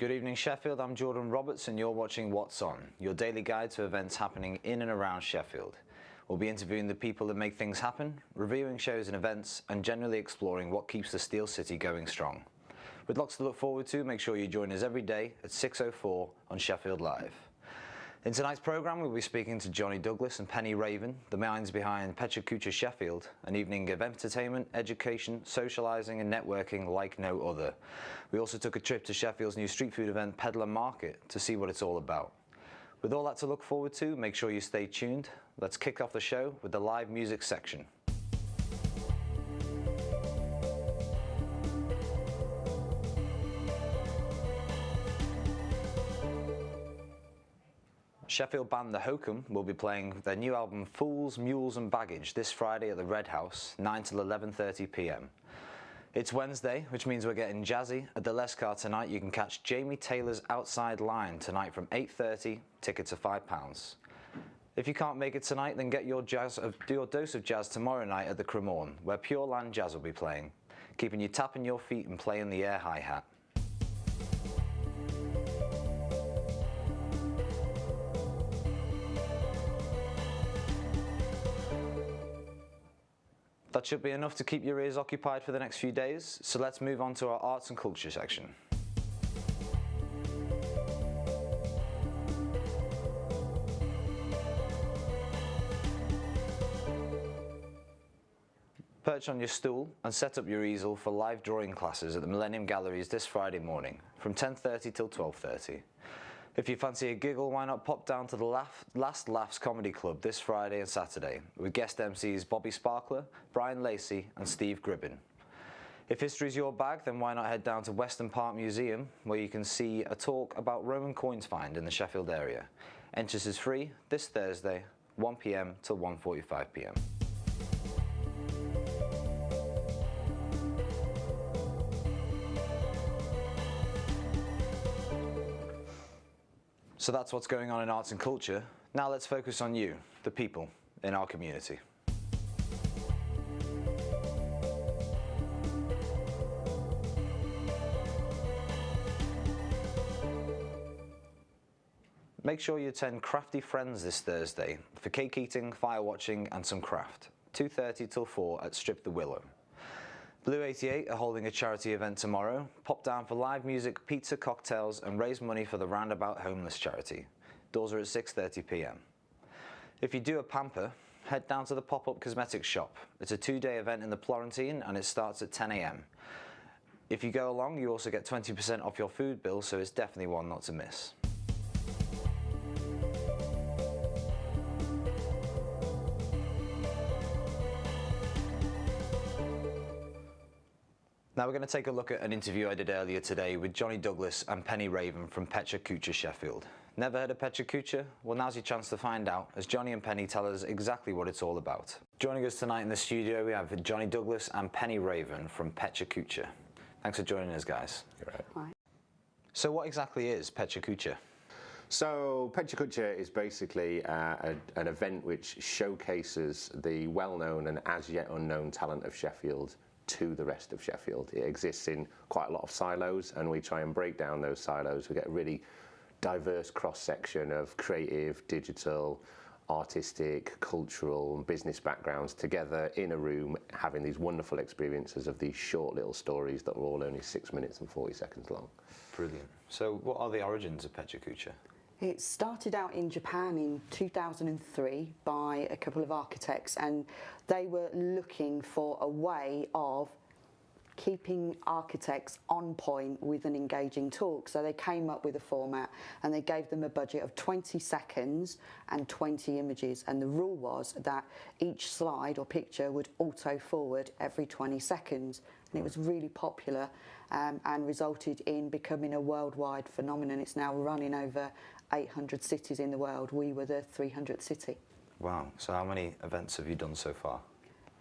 Good evening Sheffield, I'm Jordan Roberts and you're watching What's On, your daily guide to events happening in and around Sheffield. We'll be interviewing the people that make things happen, reviewing shows and events, and generally exploring what keeps the Steel City going strong. With lots to look forward to, make sure you join us every day at 6:04 on Sheffield Live. In tonight's programme, we'll be speaking to Johnny Douglas and Penny Raven, the minds behind Pecha Kucha Sheffield, an evening of entertainment, education, socialising and networking like no other. We also took a trip to Sheffield's new street food event, Peddler Market, to see what it's all about. With all that to look forward to, make sure you stay tuned. Let's kick off the show with the live music section. Sheffield band The Hokum will be playing their new album Fools, Mules and Baggage this Friday at the Red House, 9 till 11:30 p.m. It's Wednesday, which means we're getting jazzy. At the Lescar tonight you can catch Jamie Taylor's Outside Line tonight from 8:30, tickets are £5. If you can't make it tonight, then get your dose of jazz tomorrow night at the Cremorne, where Pure Land Jazz will be playing, keeping you tapping your feet and playing the air hi-hat. That should be enough to keep your ears occupied for the next few days, so let's move on to our arts and culture section. Perch on your stool and set up your easel for live drawing classes at the Millennium Galleries this Friday morning from 10:30 till 12:30. If you fancy a giggle, why not pop down to the Last Laughs Comedy Club this Friday and Saturday with guest MCs Bobby Sparkler, Brian Lacey and Steve Gribbin. If history's your bag, then why not head down to Weston Park Museum, where you can see a talk about Roman coins find in the Sheffield area. Entrance is free this Thursday, 1 p.m. till 1:45 p.m. So that's what's going on in arts and culture. Now let's focus on you, the people in our community. Make sure you attend Crafty Friends this Thursday for cake eating, fire watching and some craft. 2:30 till 4 at Strip the Willow. Blue 88 are holding a charity event tomorrow. Pop down for live music, pizza, cocktails and raise money for the Roundabout Homeless charity. Doors are at 6:30 p.m. If you do a pamper, head down to the pop-up cosmetics shop. It's a 2-day event in the Florentine and it starts at 10 a.m. If you go along, you also get 20% off your food bill, so it's definitely one not to miss. Now we're going to take a look at an interview I did earlier today with Johnny Douglas and Penny Raven from Pecha Kucha Sheffield. Never heard of Pecha Kucha? Well, now's your chance to find out as Johnny and Penny tell us exactly what it's all about. Joining us tonight in the studio we have Johnny Douglas and Penny Raven from Pecha Kucha. Thanks for joining us, guys. You're right. Hi. So what exactly is Pecha Kucha? So Pecha Kucha is basically an event which showcases the well-known and as yet unknown talent of Sheffield to the rest of Sheffield. It exists in quite a lot of silos and we try and break down those silos. We get a really diverse cross-section of creative, digital, artistic, cultural and business backgrounds together in a room having these wonderful experiences of these short little stories that are all only 6 minutes and 40 seconds long. Brilliant. So what are the origins of Pecha Kucha? It started out in Japan in 2003 by a couple of architects, and they were looking for a way of keeping architects on point with an engaging talk. So they came up with a format and they gave them a budget of 20 seconds and 20 images, and the rule was that each slide or picture would auto forward every 20 seconds, and it was really popular and resulted in becoming a worldwide phenomenon. It's now running over 800 cities in the world. We were the 300th city. Wow, so how many events have you done so far?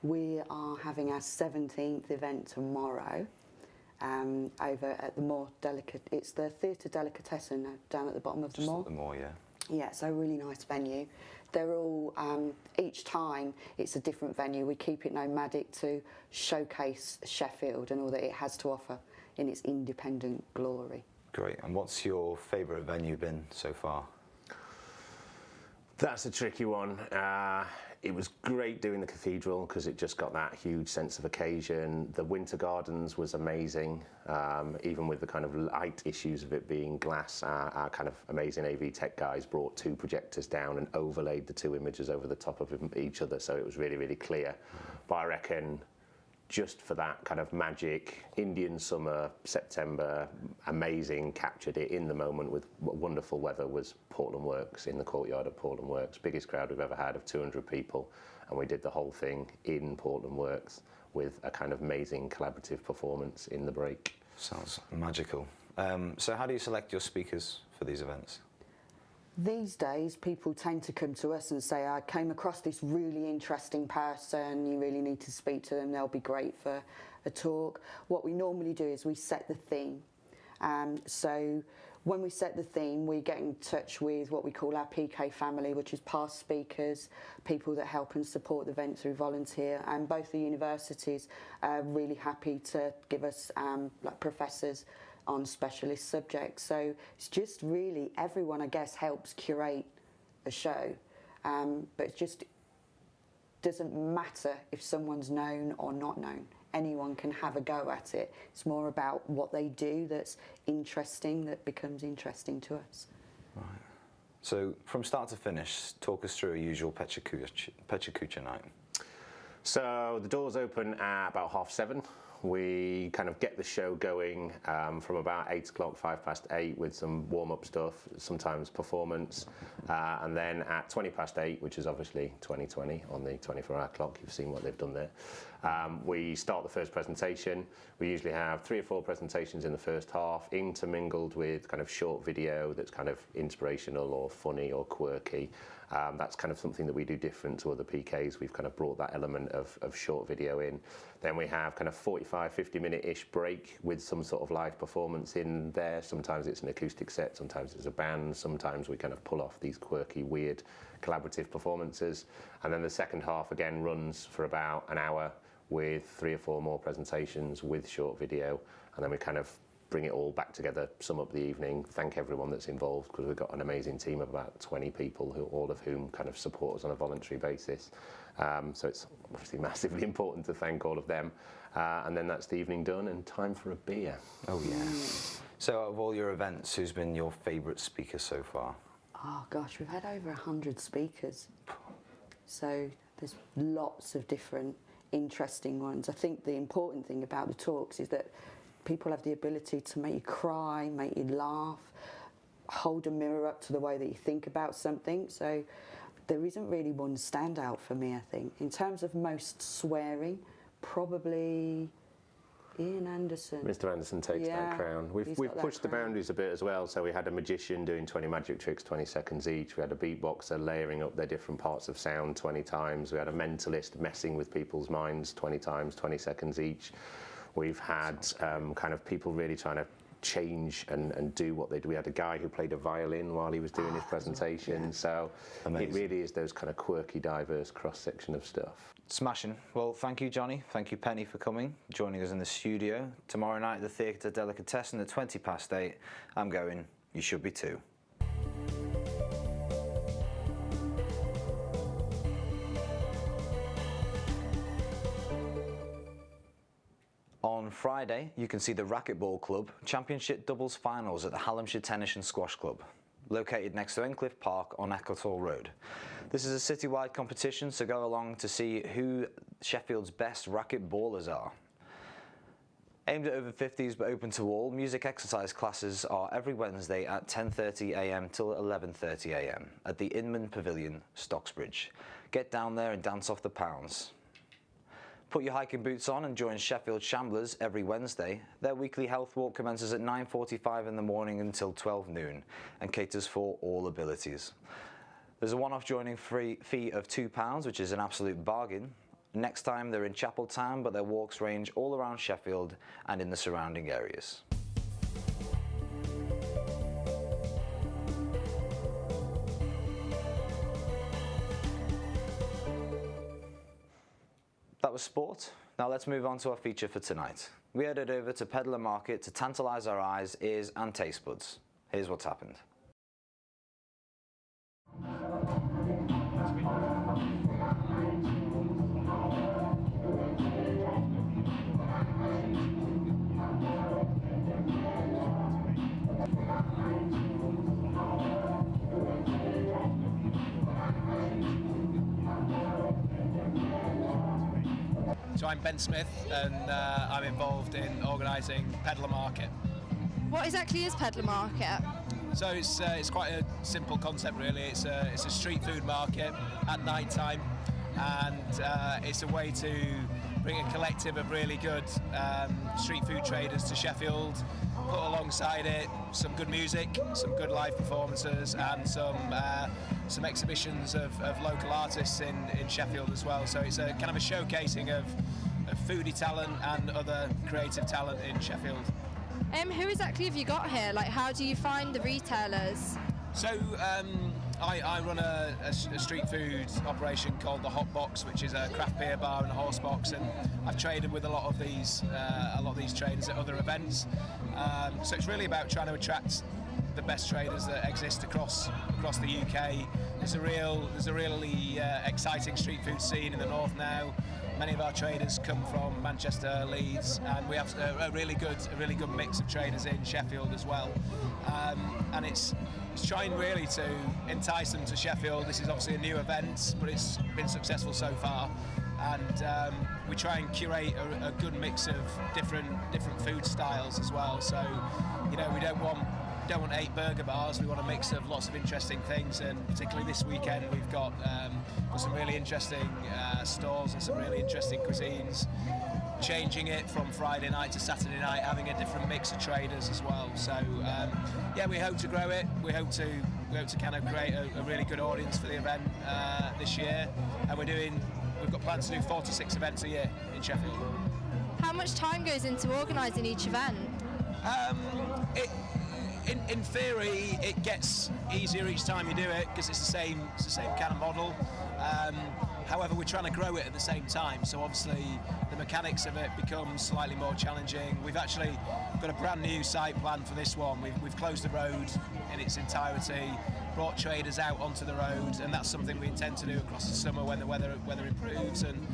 We are having our 17th event tomorrow over at the more delicate, it's the Theatre Delicatessen down at the bottom of the Just Moor. at the Moor, yeah. Yeah, it's a really nice venue. They're all, each time it's a different venue. We keep it nomadic to showcase Sheffield and all that it has to offer in its independent glory. Great. And what's your favourite venue been so far? That's a tricky one. It was great doing the cathedral because it just got that huge sense of occasion. The Winter Gardens was amazing, even with the kind of light issues of it being glass. Our kind of amazing AV tech guys brought 2 projectors down and overlaid the 2 images over the top of each other, so it was really, really clear. But I reckon just for that kind of magic, Indian summer, September, amazing, captured it in the moment with wonderful weather, was Portland Works, in the courtyard of Portland Works. Biggest crowd we've ever had of 200 people, and we did the whole thing in Portland Works with a kind of amazing collaborative performance in the break. Sounds magical. So how do you select your speakers for these events? These days, people tend to come to us and say, I came across this really interesting person, you really need to speak to them, they'll be great for a talk. What we normally do is we set the theme. So when we set the theme, we get in touch with what we call our PK family, which is past speakers, people that help and support the event through volunteer, and both the universities are really happy to give us like professors on specialist subjects. So it's just really everyone, I guess, helps curate a show, but it just doesn't matter if someone's known or not known. Anyone can have a go at it. It's more about what they do that's interesting, that becomes interesting to us. Right. So from start to finish, talk us through a usual Pecha Kucha night. So the doors open at about 7:30. We kind of get the show going from about 8 o'clock, 8:05, with some warm-up stuff, sometimes performance, and then at 8:20, which is obviously 2020 on the 24-hour clock, you've seen what they've done there, we start the first presentation. We usually have 3 or 4 presentations in the first half, intermingled with kind of short video that's kind of inspirational or funny or quirky. That's kind of something that we do different to other PKs. We've kind of brought that element of short video in. Then we have kind of 45, 50-minute-ish break with some sort of live performance in there. Sometimes it's an acoustic set, sometimes it's a band, sometimes we kind of pull off these quirky, weird, collaborative performances. And then the second half again runs for about an hour with 3 or 4 more presentations with short video. And then we kind of bring it all back together, sum up the evening, thank everyone that's involved, because we've got an amazing team of about 20 people, all of whom kind of support us on a voluntary basis. So it's obviously massively important to thank all of them. And then that's the evening done and time for a beer. Oh yeah. So out of all your events, who's been your favourite speaker so far? Oh gosh, we've had over 100 speakers. So there's lots of different interesting ones. I think the important thing about the talks is that people have the ability to make you cry, make you laugh, hold a mirror up to the way that you think about something. So there isn't really one standout for me, I think. In terms of most swearing, probably Ian Anderson. Mr. Anderson takes that crown. We've pushed the boundaries a bit as well. So we had a magician doing 20 magic tricks, 20 seconds each. We had a beatboxer layering up their different parts of sound 20 times. We had a mentalist messing with people's minds 20 times, 20 seconds each. We've had kind of people really trying to change and do what they do. We had a guy who played a violin while he was doing his presentation. Yeah. So amazing. It really is those kind of quirky, diverse cross-section of stuff. Smashing. Well, thank you, Johnny. Thank you, Penny, for coming, joining us in the studio. Tomorrow night, the Theatre Delicatessen at 8:20. I'm going. You should be too. On Friday, you can see the Racquetball Club Championship Doubles Finals at the Hallamshire Tennis and Squash Club, located next to Encliffe Park on Ecclesall Road. This is a citywide competition, so go along to see who Sheffield's best racket ballers are. Aimed at over 50s but open to all, music exercise classes are every Wednesday at 10:30 a.m. till 11:30 a.m. at the Inman Pavilion, Stocksbridge. Get down there and dance off the pounds. Put your hiking boots on and join Sheffield Shamblers every Wednesday. Their weekly health walk commences at 9:45 in the morning until 12 noon and caters for all abilities. There's a one-off joining fee of £2, which is an absolute bargain. Next time they're in Chapel Town, but their walks range all around Sheffield and in the surrounding areas. That was sport. Now let's move on to our feature for tonight. We headed over to Peddler Market to tantalise our eyes, ears and taste buds. Here's what's happened. So I'm Ben Smith, and I'm involved in organising Peddler Market. What exactly is Peddler Market? So it's quite a simple concept really. It's a street food market at night time, and it's a way to bring a collective of really good street food traders to Sheffield, put alongside it some good music, some good live performances, and some exhibitions of local artists in Sheffield as well. So it's a kind of a showcasing of foodie talent and other creative talent in Sheffield. Who exactly have you got here? Like, how do you find the retailers? So I run a street food operation called the Hot Box, which is a craft beer bar and a horse box, and I've traded with a lot of these traders at other events. So it's really about trying to attract the best traders that exist across the UK. There's a really exciting street food scene in the north now. Many of our traders come from Manchester, Leeds, and we have a really good mix of traders in Sheffield as well. And it's trying really to entice them to Sheffield. This is obviously a new event, but it's been successful so far. And we try and curate a good mix of different food styles as well. So, you know, we don't want 8 burger bars. We want a mix of lots of interesting things, and particularly this weekend we've got some really interesting stores and some really interesting cuisines. Changing it from Friday night to Saturday night, having a different mix of traders as well. So yeah, we hope to grow it. We hope to kind of create a really good audience for the event this year, and we've got plans to do 4 to 6 events a year in Sheffield. How much time goes into organising each event? In theory, it gets easier each time you do it because it's the same kind of model. However, we're trying to grow it at the same time, so obviously the mechanics of it become slightly more challenging. We've actually got a brand new site plan for this one. We've closed the road in its entirety, brought traders out onto the road, and that's something we intend to do across the summer when the weather improves. And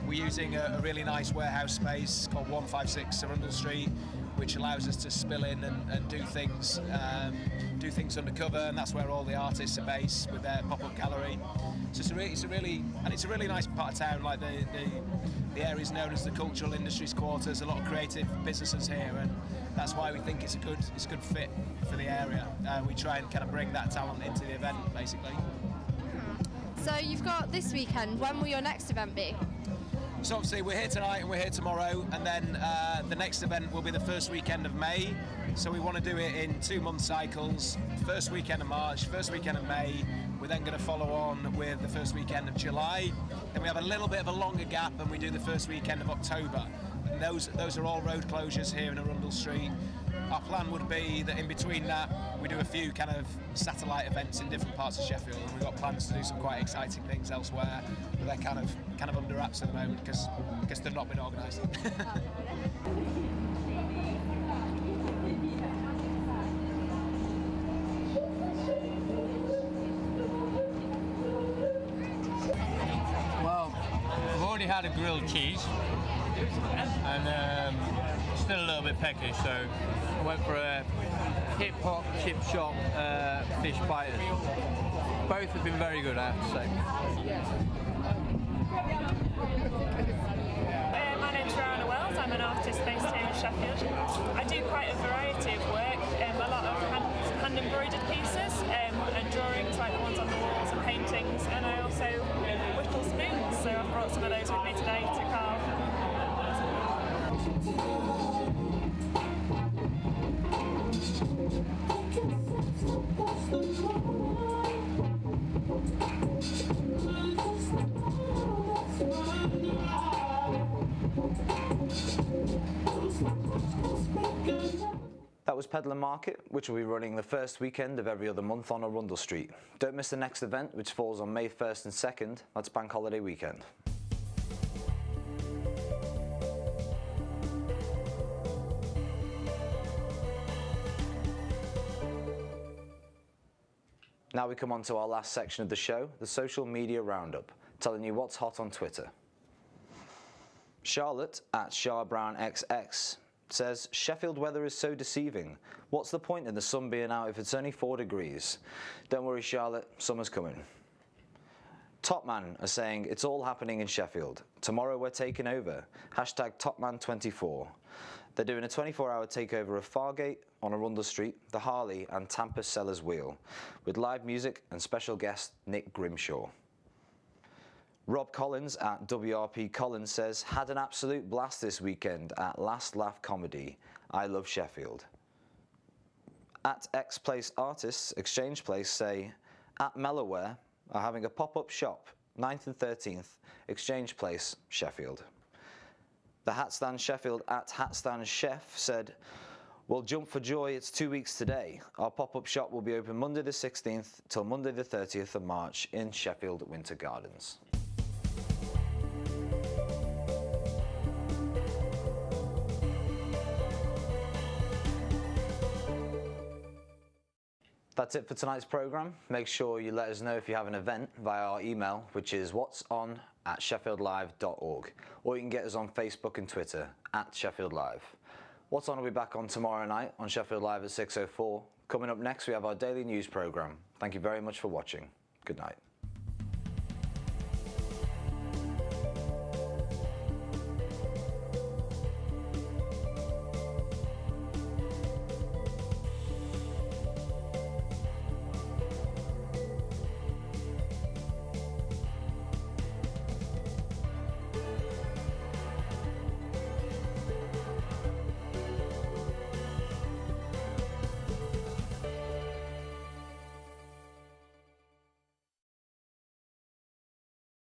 we're using a really nice warehouse space called 156 Arundel Street, which allows us to spill in and do things undercover, and that's where all the artists are based with their pop-up gallery. So it's a really nice part of town. Like the area is known as the Cultural Industries Quarter. There's a lot of creative businesses here, and that's why we think it's a good fit for the area. We try and kind of bring that talent into the event, basically. So you've got this weekend. When will your next event be? So obviously we're here tonight and we're here tomorrow, and then the next event will be the first weekend of May. So we want to do it in 2-month cycles. First weekend of March, first weekend of May. We're then going to follow on with the first weekend of July. Then we have a little bit of a longer gap and we do the first weekend of October. And those are all road closures here in Arundel Street. Our plan would be that in between that we do a few kind of satellite events in different parts of Sheffield, and we've got plans to do some quite exciting things elsewhere, but they're kind of under wraps at the moment because they've not been organised. Well, I've already had a grilled cheese and still a little bit peckish, so I went for a hip hop chip shop fish biters. Both have been very good, I have to say. My name's Rowena Wells. I'm an artist based here in Sheffield. I do quite a variety of work, a lot of hand embroidered pieces and drawings like the ones on the walls and paintings, and I also whittle spoons, so I've brought some of those with me today to carve. That was Peddler Market, which will be running the first weekend of every other month on Arundel Street. Don't miss the next event, which falls on May 1st and 2nd. That's Bank Holiday weekend. Now we come on to our last section of the show, the social media roundup, telling you what's hot on Twitter. Charlotte at SharBrownXX says, Sheffield weather is so deceiving. What's the point in the sun being out if it's only 4 degrees? Don't worry, Charlotte, summer's coming. Topman are saying, it's all happening in Sheffield. Tomorrow we're taking over. Hashtag Topman24. They're doing a 24-hour takeover of Fargate, on Arundel Street, the Harley and Tampa Sellers Wheel, with live music and special guest Nick Grimshaw. Rob Collins at WRP Collins says, had an absolute blast this weekend at Last Laugh Comedy. I love Sheffield. At X Place Artists, Exchange Place say, at Melloware are having a pop-up shop, 9th and 13th, Exchange Place, Sheffield. The Hatstand Sheffield at Hatstand Chef said, well, jump for joy, it's 2 weeks today. Our pop-up shop will be open Monday the 16th till Monday the 30th of March in Sheffield Winter Gardens. That's it for tonight's programme. Make sure you let us know if you have an event via our email, which is what'son@sheffieldlive.org, or you can get us on Facebook and Twitter at Sheffield Live. What's On will be back on tomorrow night on Sheffield Live at 6:04. Coming up next, we have our daily news programme. Thank you very much for watching. Good night.